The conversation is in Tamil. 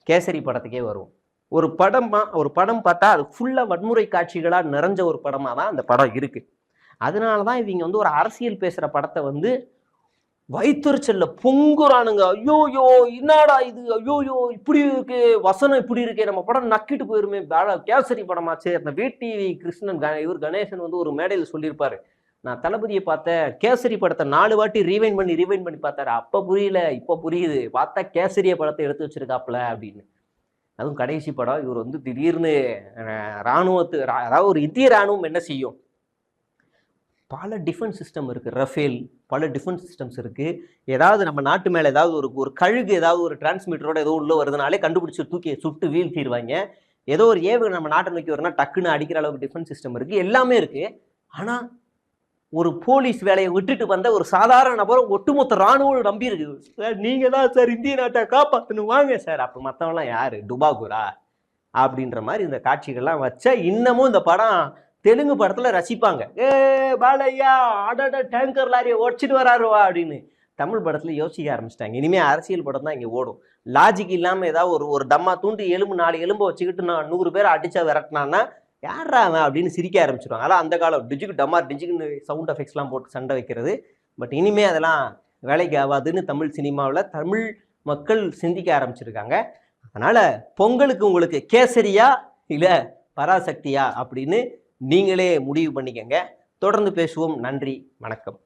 கேசரி படத்துக்கே வருவோம். ஒரு படம் பார்த்தா அது ஃபுல்லா வன்முறை காட்சிகளா நிறைஞ்ச ஒரு படமா தான் அந்த படம் இருக்கு. அதனாலதான் இவங்க வந்து ஒரு அரசியல் பேசுற படத்தை வந்து வயிற்றுச்சல்ல பொங்குறானுங்க. ஐயோயோ என்னடா இது, ஐயோயோ இப்படி இருக்கு, வசனம் இப்படி இருக்கே, நம்ம படம் நக்கிட்டு போயிருமே, கேசரி படமாச்சு. அந்த VTV கிருஷ்ணன் இவர் கணேசன் வந்து ஒரு மேடையில் சொல்லியிருப்பாரு, நான் தளபதியை பார்த்தேன், கேசரி படத்தை 4 வாட்டி ரீவைண்ட் பண்ணி பார்த்தாரு, அப்ப புரியல இப்ப புரியுது, பார்த்தா கேசரிய படத்தை எடுத்து வச்சிருக்காப்ல அப்படின்னு. அதுவும் கடைசி படம் இவர் வந்து திடீர்னு அதாவது ஒரு இந்திய ராணுவம் என்ன செய்யும், பல டிஃபென்ஸ் சிஸ்டம் இருக்கு, ரஃபேல், பல டிஃபென்ஸ் சிஸ்டம்ஸ் இருக்கு. ஏதாவது நம்ம நாட்டு மேல ஏதாவது ஒரு கழுகு ஏதாவது ஒரு டிரான்ஸ்மிட்டரோட ஏதோ உள்ள வருதுனாலே கண்டுபிடிச்சு தூக்கி சுட்டு வீழ்த்திடுவாங்க. ஏதோ ஒரு ஏவுகணை நம்ம நாட்டை நோக்கி வரும்னா டக்குன்னு அடிக்கிற அளவுக்கு டிஃபென்ஸ் சிஸ்டம் இருக்கு, எல்லாமே இருக்கு. ஆனா ஒரு போலீஸ் வேலையை விட்டுட்டு வந்த ஒரு சாதாரண நபர் ஒட்டுமொத்த ராணுவம் நம்பி இருக்கு. சார் நீங்க தான் சார் இந்திய நாட்டை காப்பாத்தணும் வாங்க சார். அப்ப மத்தவங்களாம் யாரு, டுபாகுரா அப்படின்ற மாதிரி இந்த காட்சிகள்லாம் வச்சா இன்னமும் இந்த படம் தெலுங்கு படத்துல ரசிப்பாங்க. பாலையா அடட டேங்கர் லாரியை உடச்சிட்டு வராருவா அப்படின்னு. தமிழ் படத்துல யோசிக்க ஆரம்பிச்சிட்டாங்க, இனிமே அரசியல் படம் தான் இங்க ஓடும். லாஜிக் இல்லாம ஏதாவது ஒரு டம்மா தூண்டு எலும்பு 4 எலும்பை வச்சுக்கிட்டு நான் 100 பேரை அடிச்சா விரட்டினான்னா யாரா அவன் அப்படின்னு சிரிக்க ஆரம்பிச்சிருவாங்க. அதெல்லாம் அந்த காலம் டிஜிக்கு டமார் டிஜிக்குன்னு சவுண்ட் எஃபெக்ட்ஸ்லாம் போட்டு சண்டை வைக்கிறது. பட் இனிமே அதெல்லாம் வேலைக்கு ஆகாதுன்னு தமிழ் சினிமாவில் தமிழ் மக்கள் சிந்திக்க ஆரம்பிச்சிருக்காங்க. அதனால பொங்கலுக்கு உங்களுக்கு கேசரியா இல்ல பராசக்தியா அப்படின்னு நீங்களே முடிவு பண்ணிக்கங்க. தொடர்ந்து பேசுவோம். நன்றி, வணக்கம்.